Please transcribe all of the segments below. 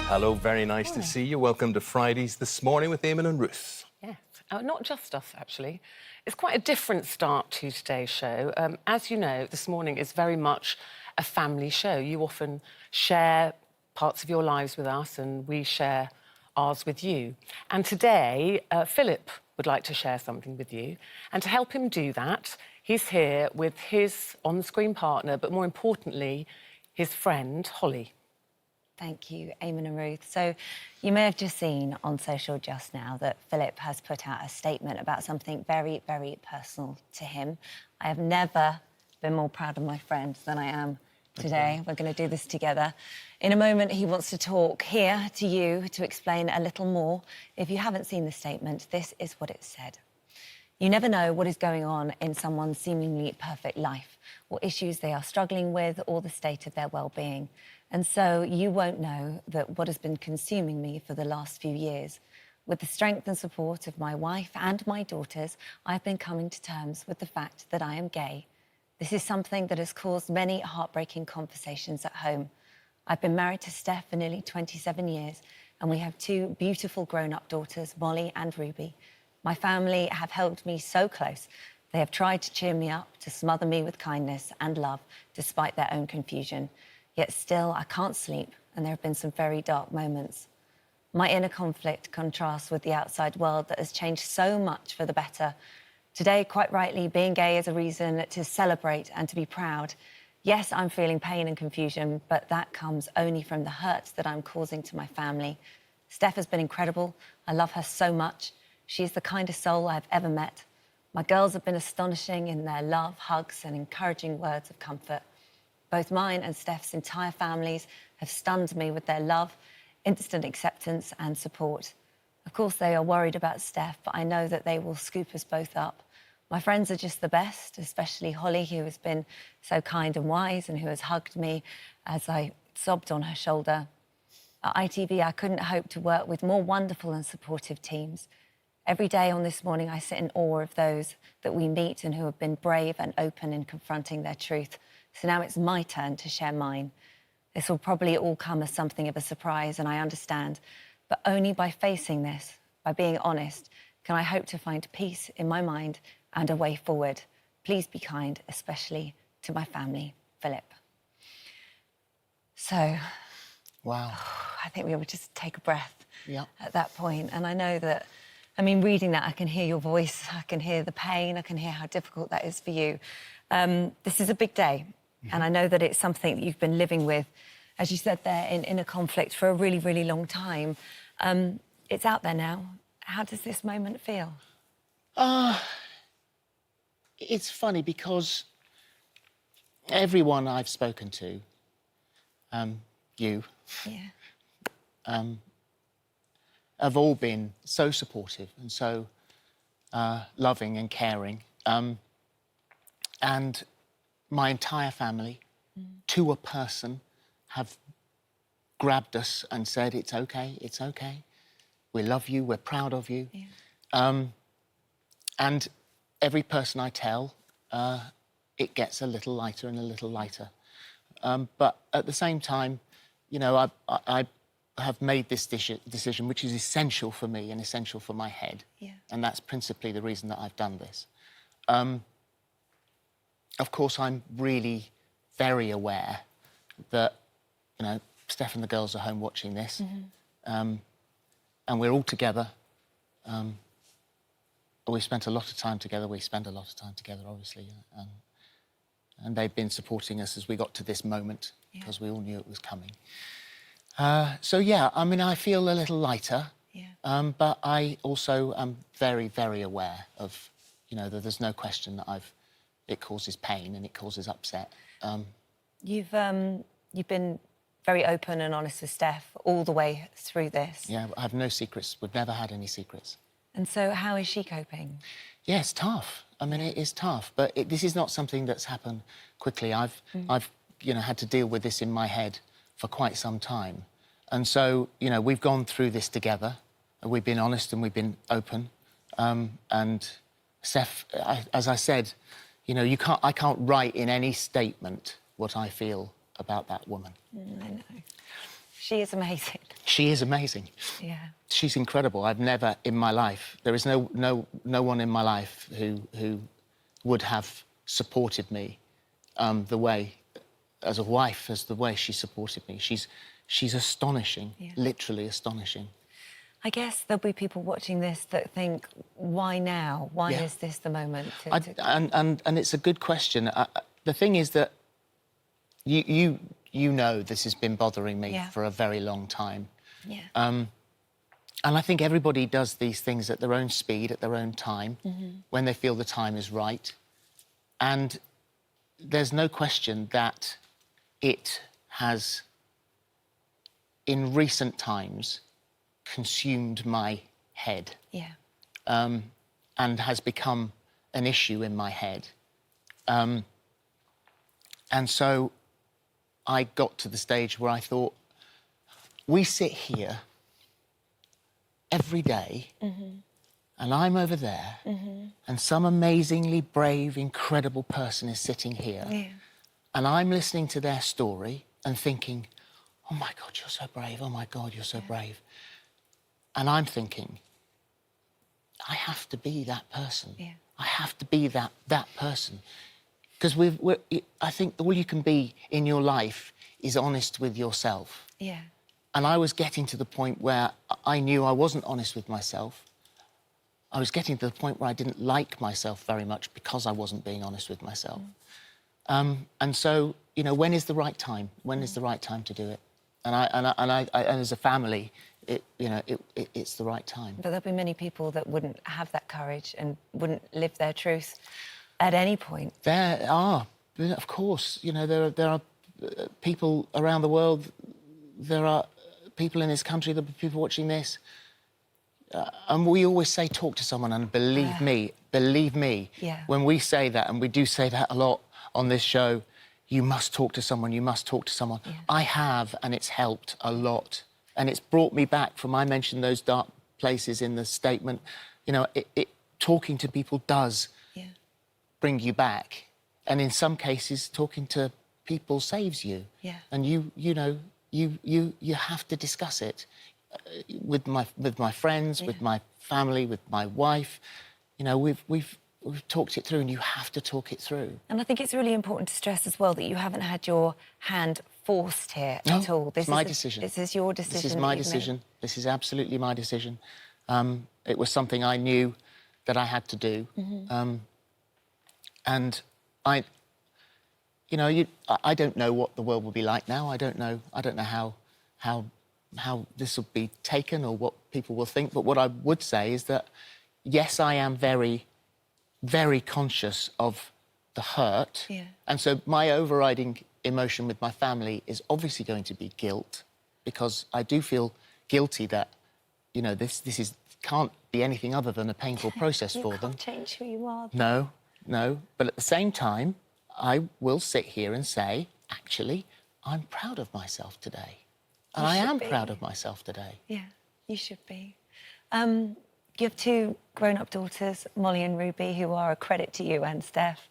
Hello, very nice to see you. Welcome to Fridays This Morning with Eamon and Ruth. Yes, not just us, actually. It's quite a different start to today's show. As you know, This Morning is very much a family show. You often share parts of your lives with us and we share ours with you. And today, Philip would like to share something with you. And to help him do that, he's here with his on-screen partner, but more importantly, his friend, Holly. Thank you, Eamon and Ruth. So you may have just seen on social just now that Philip has put out a statement about something very, very personal to him. I have never been more proud of my friend than I am today. We're going to do this together. In a moment, he wants to talk here to you to explain a little more. If you haven't seen the statement, this is what it said. You never know what is going on in someone's seemingly perfect life, what issues they are struggling with, or the state of their well-being. And so you won't know that what has been consuming me for the last few years. With the strength and support of my wife and my daughters, I've been coming to terms with the fact that I am gay. This is something that has caused many heartbreaking conversations at home. I've been married to Steph for nearly 27 years, and we have two beautiful grown-up daughters, Molly and Ruby. My family have held me so close. They have tried to cheer me up, to smother me with kindness and love, despite their own confusion. Yet still, I can't sleep, and there have been some very dark moments. My inner conflict contrasts with the outside world that has changed so much for the better. Today, quite rightly, being gay is a reason to celebrate and to be proud. Yes, I'm feeling pain and confusion, but that comes only from the hurt that I'm causing to my family. Steph has been incredible. I love her so much. She's the kindest soul I've ever met. My girls have been astonishing in their love, hugs, and encouraging words of comfort. Both mine and Steph's entire families have stunned me with their love, instant acceptance and support. Of course, they are worried about Steph, but I know that they will scoop us both up. My friends are just the best, especially Holly, who has been so kind and wise and who has hugged me as I sobbed on her shoulder. At ITV, I couldn't hope to work with more wonderful and supportive teams. Every day on This Morning, I sit in awe of those that we meet and who have been brave and open in confronting their truth. So now it's my turn to share mine. This will probably all come as something of a surprise, and I understand. But only by facing this, by being honest, can I hope to find peace in my mind and a way forward. Please be kind, especially to my family, Philip. So, wow. I think we would just take a breath Yeah. at that point. And I know that, I mean, reading that, I can hear your voice, I can hear the pain, I can hear how difficult that is for you. This is a big day. And I know that it's something that you've been living with, as you said there, in a conflict for a really, really long time. It's out there now. How does this moment feel? It's funny because everyone I've spoken to, you, Yeah. have all been so supportive and so loving and caring. And my entire family, to a person, have grabbed us and said, it's okay, we love you, we're proud of you. Yeah. And every person I tell, it gets a little lighter and a little lighter. But at the same time, you know, I have made this decision, which is essential for me and essential for my head. Yeah. And that's principally the reason that I've done this. Of course, I'm really very aware that, you know, Steph and the girls are home watching this. And we're all together. We spent a lot of time together. We spend a lot of time together, obviously. And they've been supporting us as we got to this moment, because we all knew it was coming. So, yeah, I mean, I feel a little lighter. Yeah. But I also am very, very aware of, you know, that there's no question that it causes pain and it causes upset. You've been very open and honest with Steph all the way through this. Yeah, I have no secrets. We've never had any secrets. And so how is she coping? Yeah, it's tough. I mean, it is tough, but this is not something that's happened quickly. I've, you know, had to deal with this in my head for quite some time. And so, you know, we've gone through this together. We've been honest and we've been open. And Steph, as I said, you know, I can't write in any statement what I feel about that woman. I know. She is amazing. She is amazing. Yeah. She's incredible. I've never in my life, there is no one in my life who would have supported me the way, as a wife, as the way she supported me. She's astonishing, literally astonishing. I guess there'll be people watching this that think, why now? Why is this the moment? And it's a good question. The thing is that you know this has been bothering me for a very long time. Yeah. And I think everybody does these things at their own speed, at their own time, when they feel the time is right. And there's no question that it has, in recent times, consumed my head. Yeah. And has become an issue in my head. And so I got to the stage where I thought, we sit here every day, and I'm over there, and some amazingly brave, incredible person is sitting here, and I'm listening to their story and thinking, oh my God, you're so brave, oh my God, you're so brave. And I'm thinking, I have to be that person. Yeah. I have to be that person. Because I think all you can be in your life is honest with yourself. Yeah. And I was getting to the point where I knew I wasn't honest with myself. I was getting to the point where I didn't like myself very much because I wasn't being honest with myself. And so, you know, when is the right time? When is the right time to do it? And as a family, it's the right time. But there'll be many people that wouldn't have that courage and wouldn't live their truth at any point. There are, of course. You know, there are people around the world. There are people in this country. There are people watching this. And we always say, talk to someone. And believe me, when we say that, and we do say that a lot on this show, you must talk to someone, you must talk to someone. I have, and it's helped a lot. And it's brought me back from, I mentioned those dark places in the statement. You know, talking to people does bring you back. And in some cases, talking to people saves you. Yeah. And you have to discuss it with my friends, with my family, with my wife. You know, we've talked it through, and you have to talk it through. And I think it's really important to stress as well that you haven't had your hand forced here at all. This is my decision. This is your decision. This is my decision. This is absolutely my decision. It was something I knew that I had to do. And I don't know what the world will be like now. I don't know how this will be taken or what people will think. But what I would say is that, yes, I am very, very conscious of the hurt. Yeah. And so my overriding emotion with my family is obviously going to be guilt, because I do feel guilty that, you know, this can't be anything other than a painful process for them. You can't change who you are. No. But at the same time, I will sit here and say, actually, I'm proud of myself today. And I am proud of myself today. Yeah, you should be. You have two grown-up daughters, Molly and Ruby, who are a credit to you and Steph.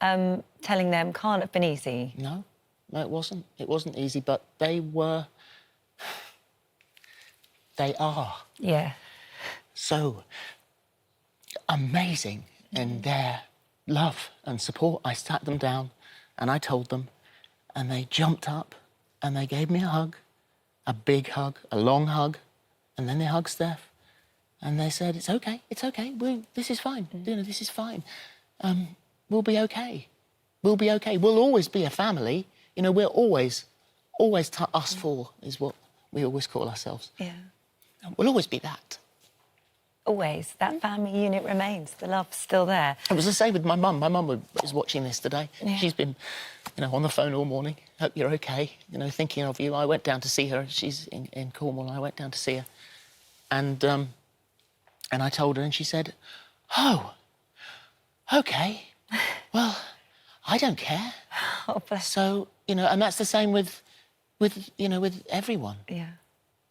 Telling them can't have been easy. No, it wasn't. It wasn't easy, but they are. Yeah. So amazing in their love and support. I sat them down and I told them, and they jumped up and they gave me a hug, a big hug, a long hug, and then they hugged Steph. And they said, it's okay, this is fine, you know, this is fine. We'll be okay. We'll be okay. We'll always be a family. You know, we're always us four is what we always call ourselves. Yeah. We'll always be that. Always. That family unit remains. The love's still there. It was the same with my mum. My mum is watching this today. Yeah. She's been, you know, on the phone all morning. Hope you're okay. You know, thinking of you. I went down to see her. She's in Cornwall. I went down to see her. And I told her, and she said, oh, OK. Well, I don't care. Oh, bless. So, you know, and that's the same with everyone. Yeah.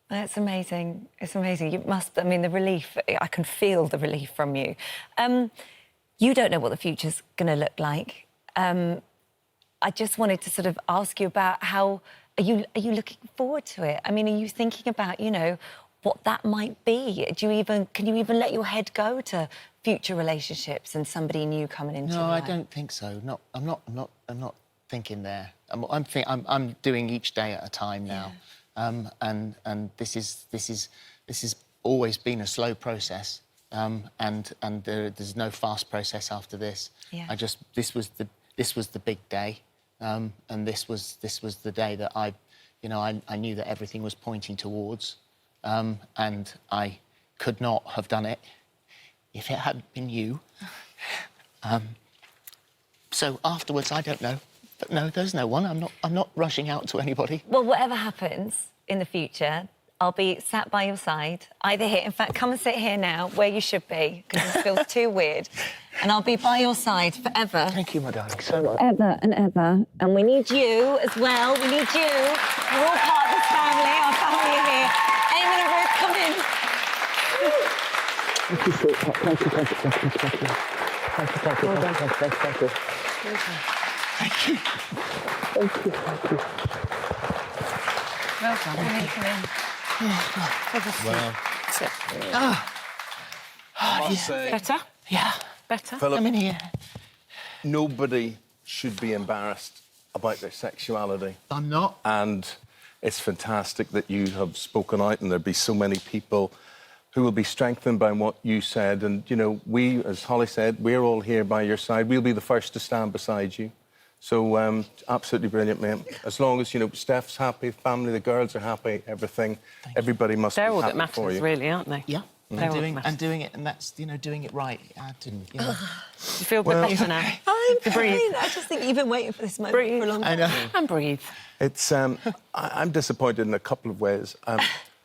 That's amazing. It's amazing. You must, I mean, the relief, I can feel the relief from you. You don't know what the future's going to look like. I just wanted to sort of ask you about how Are you looking forward to it? I mean, are you thinking about, you know, what that might be? Can you even let your head go to future relationships and somebody new coming into your life? No, I don't think so. I'm not thinking there. I'm doing each day at a time now, and this is always been a slow process, and there's no fast process after this. Yeah. This was the big day, and this was the day that I knew that everything was pointing towards, and I could not have done it if it hadn't been you. So afterwards, I don't know. But no, there's no one. I'm not rushing out to anybody. Well, whatever happens in the future, I'll be sat by your side, either here. In fact, come and sit here now, where you should be, because this feels too weird. And I'll be by your side forever. Thank you, my darling, so much. Ever and ever. And we need you as well. We need you. We're all part of this family. Our family are here. Eamon and Ruth, come in. Thank you, sweetheart. Thank you. Well done. Thank you. Well done. Come in. Well, Sit. I must say, Better? Yeah, Better? Philip, I'm in here. nobody should be embarrassed about their sexuality. I'm not. And it's fantastic that you have spoken out, and there'll be so many people who will be strengthened by what you said. And, you know, we, as Holly said, we're all here by your side. We'll be the first to stand beside you. So, absolutely brilliant, mate. As long as, you know, Steph's happy, family, the girls are happy, everything, everybody must be They're all happy that for matters, you. really, aren't they? Yeah. They're all that And matters. doing it, and that's, you know, doing it right. I didn't, you know. You feel a bit better now. I'm You breathe. fine. I just think you've been waiting for this moment Breathe. for a long I time. know. And breathe. It's, I'm disappointed in a couple of ways.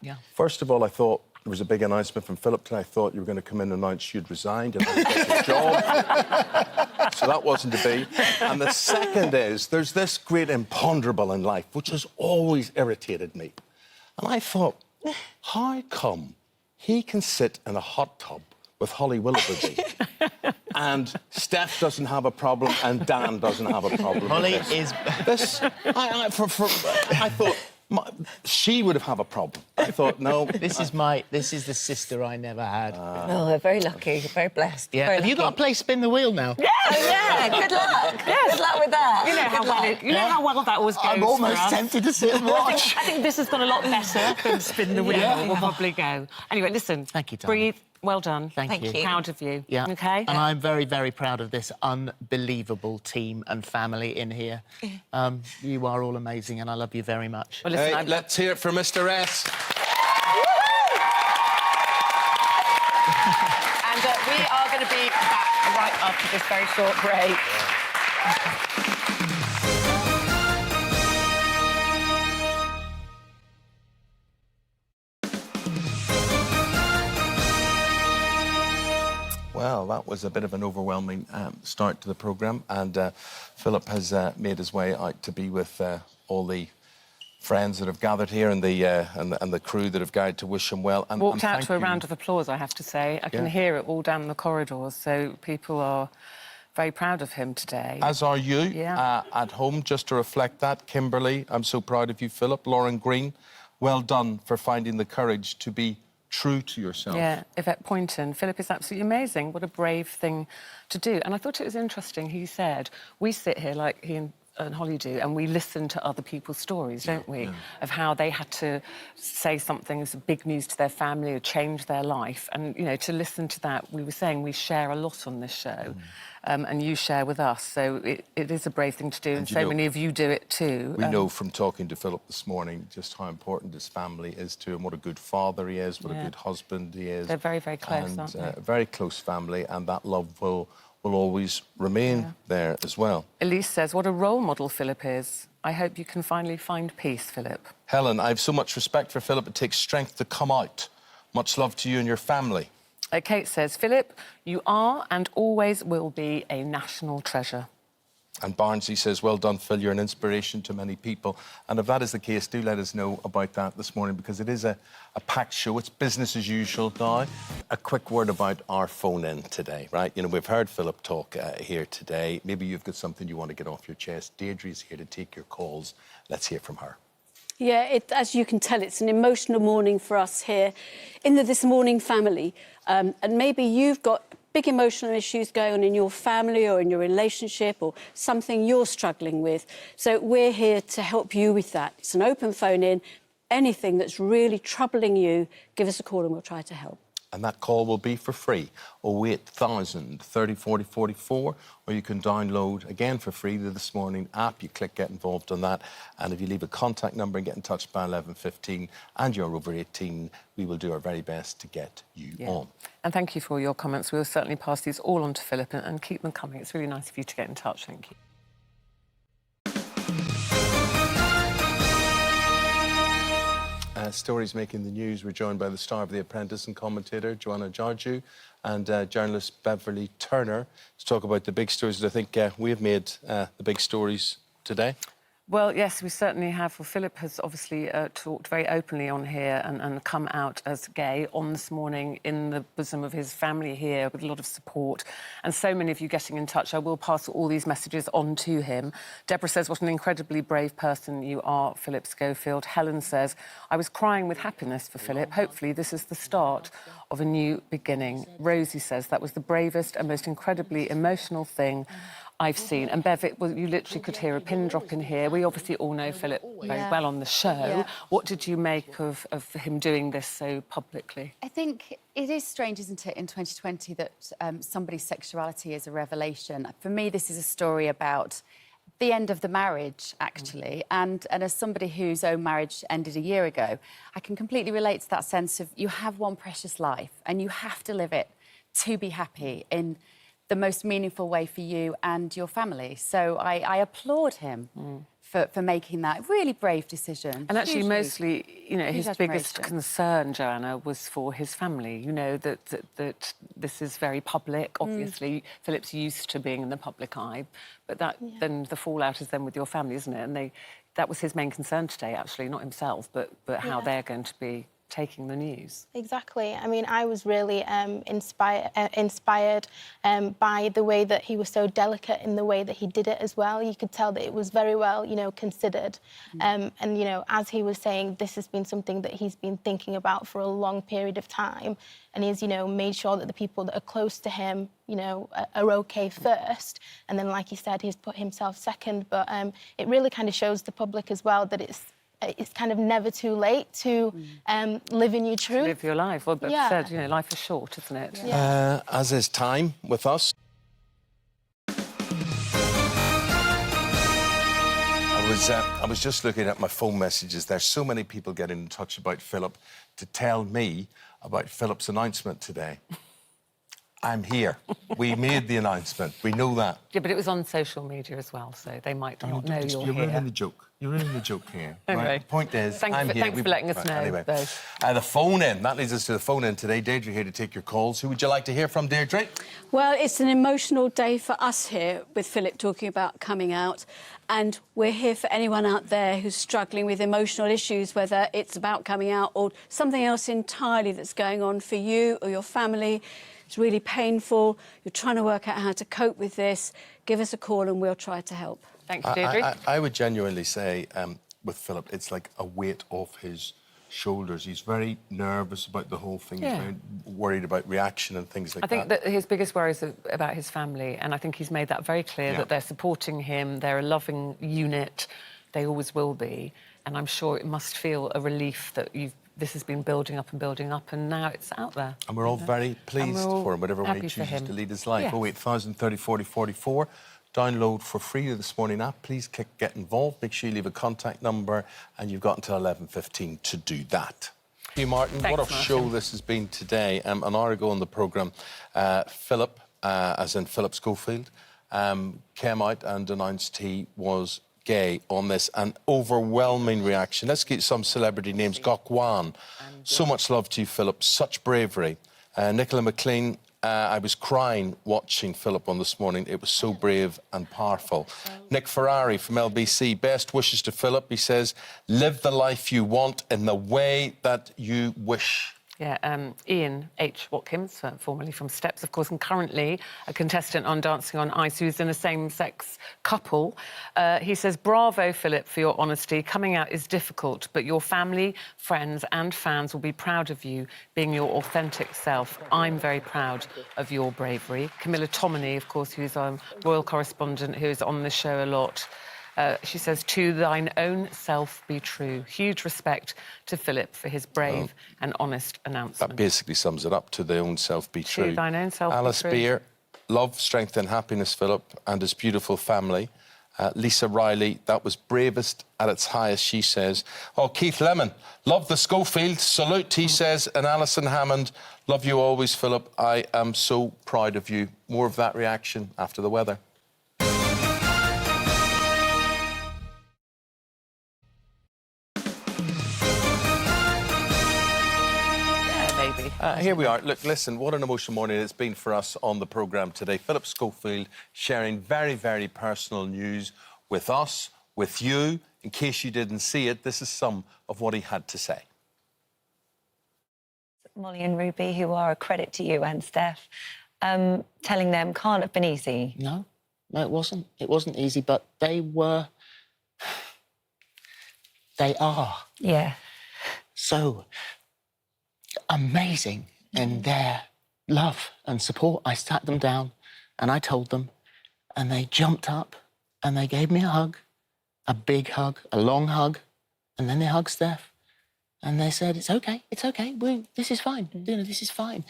Yeah. First of all, I thought there was a big announcement from Philip today. I thought you were going to come in and announce you'd resigned and I'd get your job. So that wasn't to be. And the second is, there's this great imponderable in life, which has always irritated me. And I thought, how come he can sit in a hot tub with Holly Willoughby and Steph doesn't have a problem and Dan doesn't have a problem Holly with this? is... This, I thought she would have a problem. I thought, no. This is the sister I never had. Oh, we're very lucky, very blessed. Yeah. Very Have you got to lucky. play Spin the Wheel now? Oh, yeah, good luck. Good luck with that. You know how Good well luck. how well that always goes. I'm for almost us. tempted to sit and watch. I think this has gone a lot better than Spin the Wheel. Yeah. We'll probably go. Anyway, listen. Thank you, darling. Breathe. Well done. Thank you. Proud of you. Yeah. Okay. And I'm very, very proud of this unbelievable team and family in here. You are all amazing, and I love you very much. Well, listen, Hey, I'm- let's hear it for Mr. S. And we are going to be back right after this very short break. Well, that was a bit of an overwhelming start to the programme, and Philip has made his way out to be with all the friends that have gathered here and the crew that have gathered to wish him well. And, Walked and out thank to a you. round of applause, I have to say. I can Yeah. hear it all down the corridors, so people are very proud of him today. As are you, Yeah. at home, just to reflect that. Kimberly, I'm so proud of you. Philip, Lauren Green, well done for finding the courage to be true to yourself. Yeah, Yvette Poynton. Philip is absolutely amazing. What a brave thing to do. And I thought it was interesting, he said, we sit here like he and Holly do, and we listen to other people's stories, don't we? Of how they had to say something as big news to their family or change their life. And, you know, to listen to that, we were saying we share a lot on this show, and you share with us. So it is a brave thing to do, and you so know, many of you do it too. We know from talking to Philip this morning just how important his family is to him, what a good father he is, what a good husband he is. They're very, very close, and, aren't they? a very close family, and that love will always remain there as well. Elise says, what a role model Philip is. I hope you can finally find peace, Philip. Helen, I have so much respect for Philip, it takes strength to come out. Much love to you and your family. Kate says, Philip, you are and always will be a national treasure. And Barnsley says, well done, Phil, you're an inspiration to many people. And if that is the case, do let us know about that this morning, because it is a packed show. It's business as usual now. A quick word about our phone-in today, right? You know, we've heard Philip talk here today. Maybe you've got something you want to get off your chest. Deirdre's here to take your calls. Let's hear from her. Yeah, as you can tell, it's an emotional morning for us here in the This Morning family. And maybe you've got big emotional issues going on in your family or in your relationship or something you're struggling with. So we're here to help you with that. It's an open phone in. Anything that's really troubling you, give us a call and we'll try to help. And that call will be for free, 08000 30 40 44, or you can download, again for free, the This Morning app. You click Get Involved on that, and if you leave a contact number and get in touch by 11:15 and you're over 18, we will do our very best to get you on. And thank you for all your comments. We'll certainly pass these all on to Philip and keep them coming. It's really nice of you to get in touch. Thank you. Stories making the news. We're joined by the star of The Apprentice and commentator, Joanna Georgiou, and journalist Beverly Turner to talk about the big stories that I think we have made the big stories today. Well, yes, we certainly have. Well, Philip has obviously talked very openly on here and come out as gay on This Morning in the bosom of his family here with a lot of support. And so many of you getting in touch. I will pass all these messages on to him. Deborah says, what an incredibly brave person you are, Philip Scofield. Helen says, I was crying with happiness for Philip. Hopefully this is the start of a new beginning. Rosie says, that was the bravest and most incredibly emotional thing I've seen. And Bev, you literally could hear a pin drop in here. We obviously all know Philip very well on the show. Yeah. What did you make of him doing this so publicly? I think it is strange, isn't it, in 2020 that somebody's sexuality is a revelation. For me, this is a story about the end of the marriage, actually. And as somebody whose own marriage ended a year ago, I can completely relate to that sense of you have one precious life and you have to live it to be happy in the most meaningful way for you and your family. So I applaud him for making that really brave decision. And actually, mostly, you know, his biggest concern, Joanna, was for his family. You know, that this is very public. Obviously, Philip's used to being in the public eye, but then the fallout is then with your family, isn't it? And that was his main concern today, actually, not himself, but how they're going to be taking the news. Exactly. I mean, I was really inspired by the way that he was so delicate in the way that he did it as well. You could tell that it was very well, you know, considered. And, you know, as he was saying, this has been something that he's been thinking about for a long period of time. And he's, you know, made sure that the people that are close to him, you know, are OK first. And then, like he said, he's put himself second. But it really kind of shows the public as well that it's kind of never too late to live in your truth. Live your life. Well, but said, you know, life is short, isn't it? Yeah. As is time with us. I was just looking at my phone messages. There's so many people getting in touch about Philip to tell me about Philip's announcement today. I'm here. We made the announcement. We know that. Yeah, but it was on social media as well, so they might not know you're here. You're ruining the joke. You're ruining the joke here. Anyway, right? The point is, I'm here. Thanks for letting us know. Anyway, both. The phone in. That leads us to the phone in today. Deirdre here to take your calls. Who would you like to hear from, Deirdre? Well, it's an emotional day for us here with Philip talking about coming out. And we're here for anyone out there who's struggling with emotional issues, whether it's about coming out or something else entirely that's going on for you or your family. It's really painful. You're trying to work out how to cope with this. Give us a call and we'll try to help. Thanks, Deirdre. I would genuinely say with Philip, it's like a weight off his shoulders. He's very nervous about the whole thing. He's very worried about reaction and things like that. I think that his biggest worry is about his family, and I think he's made that very clear that they're supporting him. They're a loving unit. They always will be. And I'm sure it must feel a relief that this has been building up, and now it's out there. And we're all very pleased for him, whatever way he chooses to lead his life. 08000 30 40 44. Download for free the This Morning app. Please click Get Involved. Make sure you leave a contact number, and you've got until 11:15 to do that. Thank you, Martin. Thanks, what a show this has been today. An hour ago on the programme, Philip, as in Philip Scofield, came out and announced he was gay on this. An overwhelming reaction. Let's get some celebrity names. Gok Wan. So much love to you, Philip. Such bravery. Nicola McLean. I was crying watching Philip on This Morning. It was so brave and powerful. Nick Ferrari from LBC. Best wishes to Philip. He says, live the life you want in the way that you wish. Yeah, Ian H. Watkins, formerly from Steps, of course, and currently a contestant on Dancing on Ice, who's in a same-sex couple. He says, bravo, Philip, for your honesty. Coming out is difficult, but your family, friends and fans will be proud of you being your authentic self. I'm very proud of your bravery. Camilla Tominey, of course, who's a royal correspondent who's on the show a lot. She says, to thine own self be true. Huge respect to Philip for his brave and honest announcement. That basically sums it up. To thy own self be true. To thine own self Alice be true. Beer, love, strength and happiness, Philip, and his beautiful family. Lisa Riley, that was bravest at its highest, she says. Oh, Keith Lemon, love the Scofield, salute, he says. And Alison Hammond, love you always, Philip. I am so proud of you. More of that reaction after the weather. Here we are. Look, listen, what an emotional morning it's been for us on the programme today. Philip Schofield sharing very, very personal news with us, with you. In case you didn't see it, this is some of what he had to say. Molly and Ruby, who are a credit to you and Steph, telling them can't have been easy. No, it wasn't. It wasn't easy, but they were... They are. Yeah. So amazing in their love and support. I sat them down and I told them, and they jumped up and they gave me a hug, a big hug, a long hug, and then they hugged Steph and they said, it's okay, this is fine, this is fine.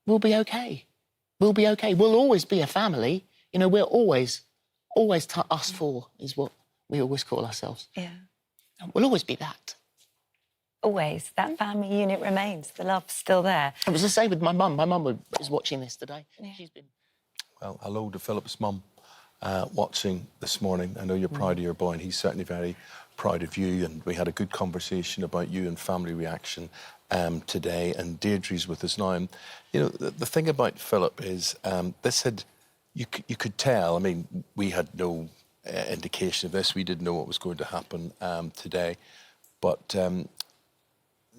We'll be okay. We'll be okay. We'll always be a family. We're always us four is what we always call ourselves. Yeah. We'll always be that. Always. That family unit remains. The love's still there. It was the same with my mum. My mum is watching this today. Yeah. She's been... Well, hello to Philip's mum watching this morning. I know you're proud of your boy, and he's certainly very proud of you. And we had a good conversation about you and family reaction today. And Deirdre's with us now. And, the thing about Philip is this had... You could tell, I mean, we had no indication of this. We didn't know what was going to happen today. But...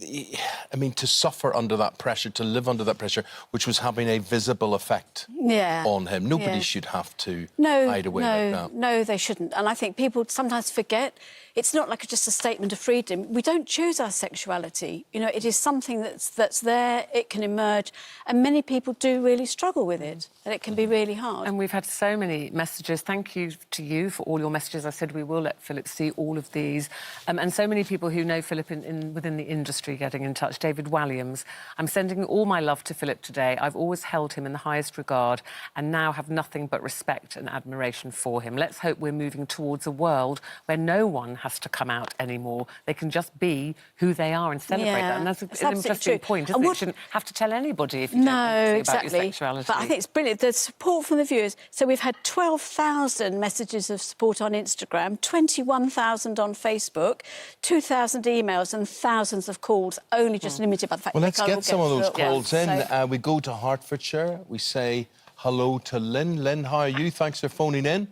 I mean, to suffer under that pressure, to live under that pressure, which was having a visible effect on him. Nobody should have to hide away like that. No, they shouldn't. And I think people sometimes forget it's not like just a statement of freedom. We don't choose our sexuality. It is something that's there, it can emerge, and many people do really struggle with it, and it can be really hard. And we've had so many messages. Thank you to you for all your messages. I said we will let Philip see all of these. And so many people who know Philip within the industry getting in touch. David Williams, I'm sending all my love to Philip today. I've always held him in the highest regard and now have nothing but respect and admiration for him. Let's hope we're moving towards a world where no one has to come out anymore. They can just be who they are and celebrate that. And that's an interesting point, isn't it? You shouldn't have to tell anybody if you don't want to about your sexuality. But I think it's brilliant. The support from the viewers. So we've had 12,000 messages of support on Instagram, 21,000 on Facebook, 2,000 emails and thousands of calls, only just limited by the fact well, that let's get some of those calls in. We go to Hertfordshire. We say hello to Lynn. Lynn, how are you? Thanks for phoning in.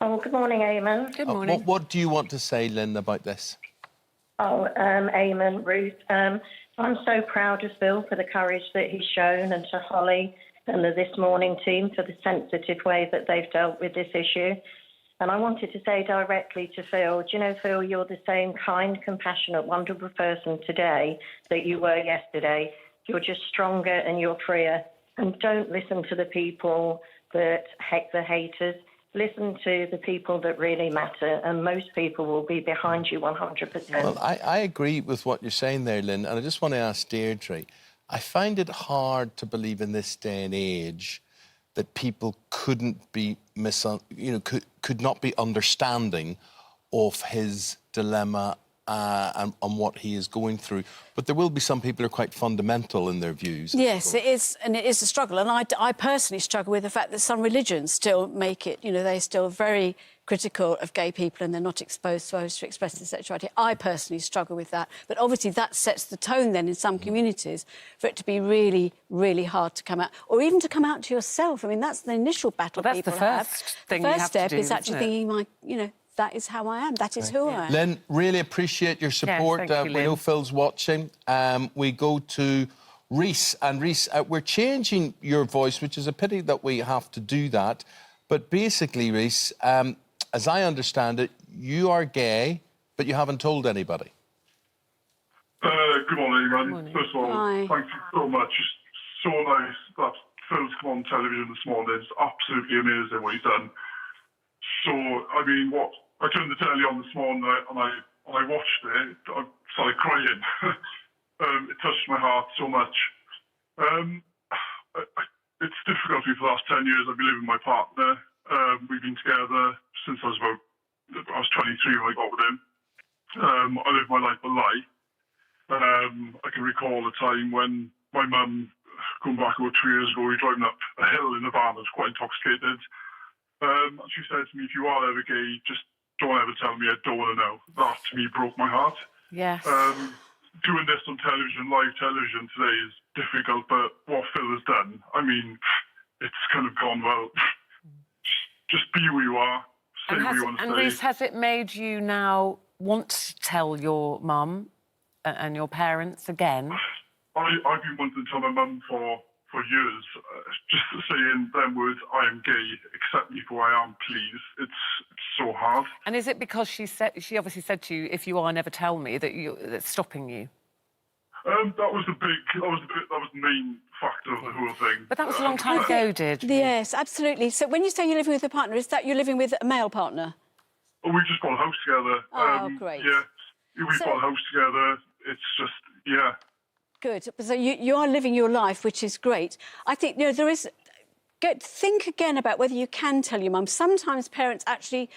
Oh, good morning, Eamon. Good morning. What do you want to say, Lynn, about this? Oh, Eamon, Ruth, I'm so proud of Phil for the courage that he's shown, and to Holly and the This Morning team for the sensitive way that they've dealt with this issue. And I wanted to say directly to Phil, do you know, Phil, you're the same kind, compassionate, wonderful person today that you were yesterday. You're just stronger and you're freer. And don't listen to the people that hate the haters. Listen to the people that really matter, and most people will be behind you 100%. Well, I agree with what you're saying there, Lynn, and I just want to ask Deirdre, I find it hard to believe in this day and age that people couldn't be could not be understanding of his dilemma and what he is going through. But there will be some people who are quite fundamental in their views. Yes, it is, and it is a struggle. And I personally struggle with the fact that some religions still make it, they're still very critical of gay people and they're not exposed to those to express their sexuality. I personally struggle with that. But obviously that sets the tone then in some communities for it to be really, really hard to come out, or even to come out to yourself. I mean, that's the initial battle people have. That's the first thing you have to do, The first step is actually thinking, that is how I am. That is who I am. Lynn, really appreciate your support. thank you, We know Lynn. Phil's watching. We go to Rhys. And Rhys, we're changing your voice, which is a pity that we have to do that. But basically, Rhys, as I understand it, you are gay, but you haven't told anybody. Good morning, man. morning. First of all, Hi. thank you so much. It's so nice that Phil's come on television this morning. It's absolutely amazing what he's done. So, I mean, I turned the telly on this morning and I watched it. I started crying. It touched my heart so much. It's difficult for me for the last 10 years. I've been living with my partner. We've been together since I was 23 when I got with him. I lived my life a lie. I can recall a time when my mum, going back about 2 years ago, we were driving up a hill in a van. I was quite intoxicated. And she said to me, if you are ever gay, just don't ever tell me. I don't want to know. That, to me, broke my heart. Yes. Doing this on television, live television today is difficult, but what Phil has done, I mean, it's kind of gone, well, just be who you are, say what you want to and say. Rhys, has it made you now want to tell your mum and your parents again? I've been wanting to tell my mum for years, just saying them words, I am gay, accept me for who I am, please. It's so hard. And is it because she obviously said to you, if you are, never tell me, that's stopping you? That was the main factor of the whole thing. But that was a long time ago, Yes, absolutely. So when you say you're living with a partner, is that you're living with a male partner? We just bought a house together. Oh, great. Yeah, we bought a house together. It's just, yeah. Good. So you are living your life, which is great. I think, there is... Think again about whether you can tell your mum. Sometimes parents actually,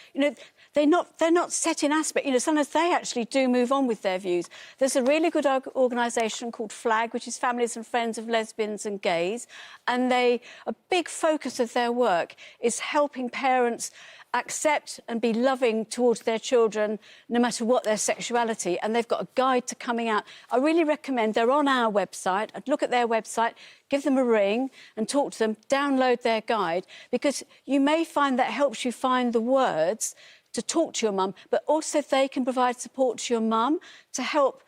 they're not set in aspect. Sometimes they actually do move on with their views. There's a really good organisation called FLAG, which is Families and Friends of Lesbians and Gays, and a big focus of their work is helping parents accept and be loving towards their children, no matter what their sexuality. And they've got a guide to coming out. I really recommend, they're on our website. I'd look at their website, give them a ring and talk to them, download their guide, because you may find that helps you find the words to talk to your mum, but also they can provide support to your mum to help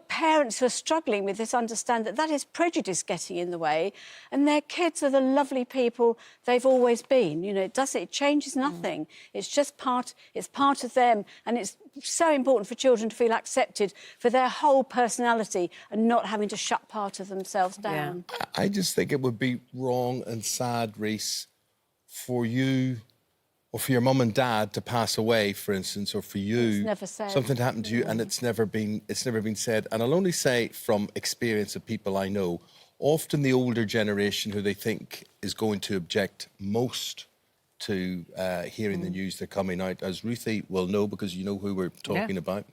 parents who are struggling with this understand that is prejudice getting in the way, and their kids are the lovely people they've always been. It changes nothing. It's just part of them, and it's so important for children to feel accepted for their whole personality and not having to shut part of themselves down. Yeah. I just think it would be wrong and sad, Rhys, for you or for your mum and dad to pass away, for instance, or for you, never said. something to happen to you, and it's never been said. And I'll only say from experience of people I know, often the older generation who they think is going to object most to hearing the news they're coming out, as Ruthie will know because you know who we're talking about,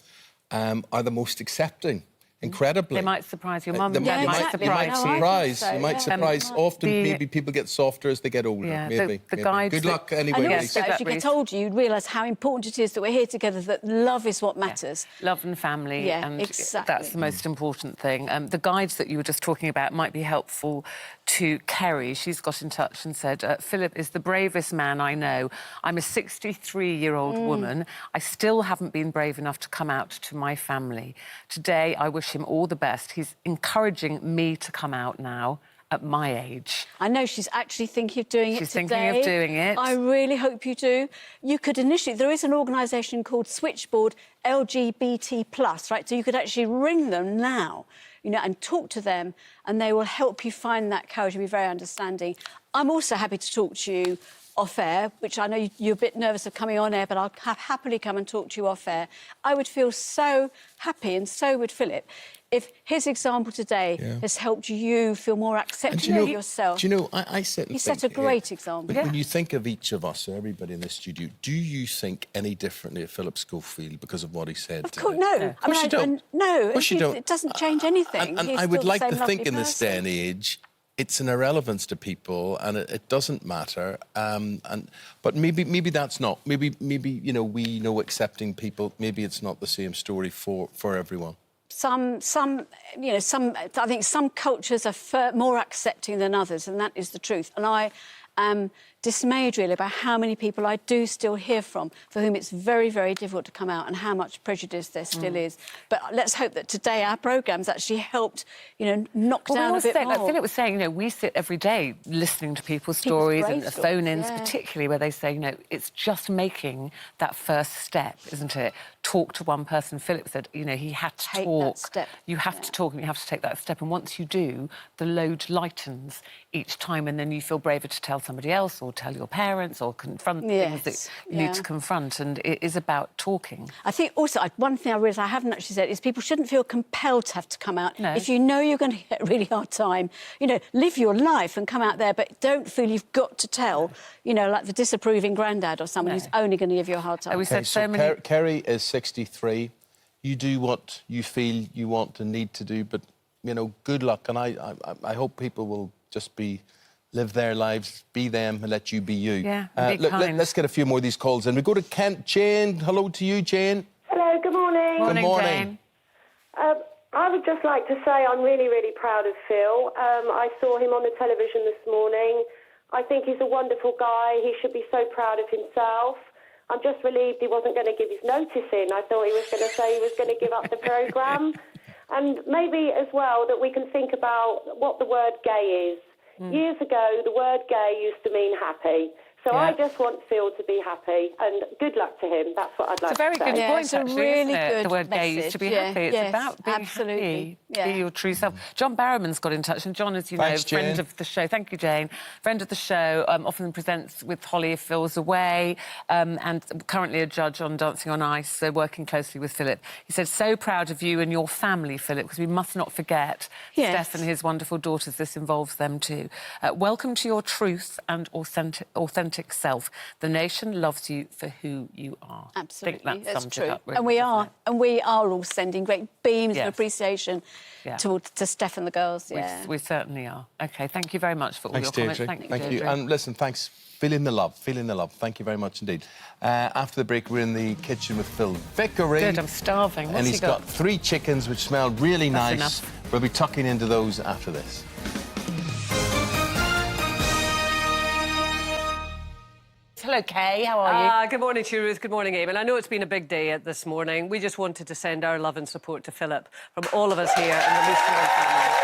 are the most accepting. Incredibly. They might surprise your mum They and dad. exactly. You might surprise. So, You might surprise. Often, maybe people get softer as they get older. Yeah, maybe. the guides Good that- luck anyway. And Rhys. also, as you get older, you realise how important it is that we're here together, that love is what matters. Love and family, Yeah, and exactly. that's the most important thing. The guides that you were just talking about might be helpful to Kerry. She's got in touch and said, Philip is the bravest man I know. I'm a 63-year-old woman. I still haven't been brave enough to come out to my family. Today, I wish him all the best. He's encouraging me to come out now at my age. I know she's actually thinking of doing it today. She's thinking of doing it. I really hope you do. You could initially... There is an organisation called Switchboard LGBT+, right? So you could actually ring them now, and talk to them, and they will help you find that courage and be very understanding. I'm also happy to talk to you off-air, which I know you're a bit nervous of coming on air, but I'll happily come and talk to you off-air. I would feel so happy, and so would Philip, if his example today has helped you feel more accepting of yourself. Do you know, I sit and He set think, a great example. When you think of each of us, or everybody in this studio, do you think any differently of Philip Schofield because of what he said? Of course, no. Of course you don't. No, Of course you don't. It doesn't change anything. And He's I would still like the to same think in lovely this day and person. age, it's an irrelevance to people, and it doesn't matter. But maybe that's not. Maybe we know accepting people. Maybe it's not the same story for everyone. I think some cultures are more accepting than others, and that is the truth. And I am dismayed, really, about how many people I do still hear from for whom it's very, very difficult to come out and how much prejudice there still is. But let's hope that today our programme's actually helped, knock down a bit more. Like Philip was saying, we sit every day listening to people's stories and the phone-ins, particularly where they say, it's just making that first step, isn't it? Talk to one person. Philip said, he had to take talk. That step. You have to talk and you have to take that step. And once you do, the load lightens each time, and then you feel braver to tell somebody else or tell your parents or confront things that you need to confront. And it is about talking. I think also, one thing I realised I haven't actually said is people shouldn't feel compelled to have to come out. No. If you know you're going to get a really hard time, live your life and come out there, but don't feel you've got to tell, like the disapproving granddad or someone who's only going to give you a hard time. We said so many... Kerry is 63. You do what you feel you want and need to do, but, good luck. And I hope people will just live their lives, be them, and let you be you. Yeah, be kind. Let's get a few more of these calls in. We go to Kent. Jane, hello to you, Jane. Hello, good morning. Morning, Good morning. Jane. I would just like to say I'm really, really proud of Phil. I saw him on the television this morning. I think he's a wonderful guy. He should be so proud of himself. I'm just relieved he wasn't going to give his notice in. I thought he was going to say he was going to give up the programme. And maybe as well that we can think about what the word gay is. Years ago, the word gay used to mean happy. So I just want Phil to be happy, and good luck to him. That's what I'd like to say. It's a very good point, it's a actually, really isn't it? good The word gay used to be happy. It's about being happy, be your true self. John Barrowman's got in touch, and John, as you know, friend of the show. Thank you, Jane. Friend of the show, often presents with Holly if Phil's away, and currently a judge on Dancing on Ice, so working closely with Philip. He said, so proud of you and your family, Philip, because we must not forget Steph and his wonderful daughters. This involves them too. Welcome to your truth and authentic self. The nation loves you for who you are. Absolutely, I think that sums true. it up. Really, and we are all sending great beams of appreciation to Steph and the girls. We certainly are. OK, thank you very much for all your comments. Thank you. And listen, thanks. Feeling the love. Thank you very much indeed. After the break, we're in the kitchen with Phil Vickery. Good, I'm starving. What's and he's got 3 chickens which smell really nice. Enough. We'll be tucking into those after this. Hello, Kay. How are you? Good morning to you, Ruth. Good morning, Eamon. I know it's been a big day this morning. We just wanted to send our love and support to Philip from all of us here in the Loose Women family.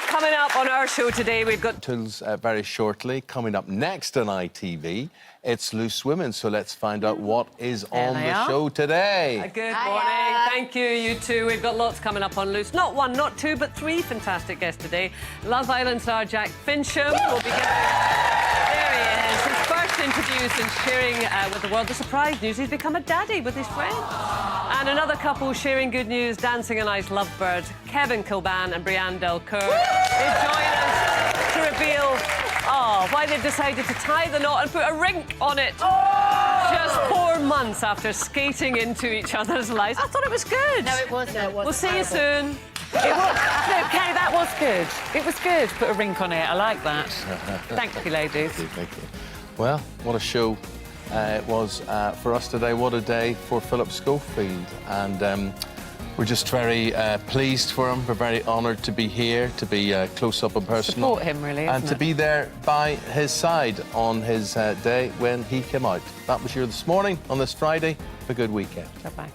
Coming up on our show today, we've got... Tools very shortly. Coming up next on ITV, it's Loose Women. So let's find out what is on the show today. Good morning. Thank you, you two. We've got lots coming up on Loose. Not 1, not 2, but 3 fantastic guests today. Love Island star Jack Fincham will be giving... His first interviews and sharing with the world the surprise news he's become a daddy with his friend. And another couple sharing good news, Dancing on Ice lovebirds Kevin Kilban and Brianne Delcourt. They join us to reveal why they've decided to tie the knot and put a rink on it. Just 4 months after skating into each other's lives. I thought it was good. No, it wasn't. We'll see you soon. It was, no, Kay, that was good. It was good. Put a rink on it. I like that. Thank you, ladies. Thank you. Well, what a show it was for us today. What a day for Philip Scofield. And we're just very pleased for him. We're very honoured to be here, to be close up and personal. Support him, really, and to be there by his side on his day when he came out. That was here this morning, on this Friday. Have a good weekend. Bye-bye.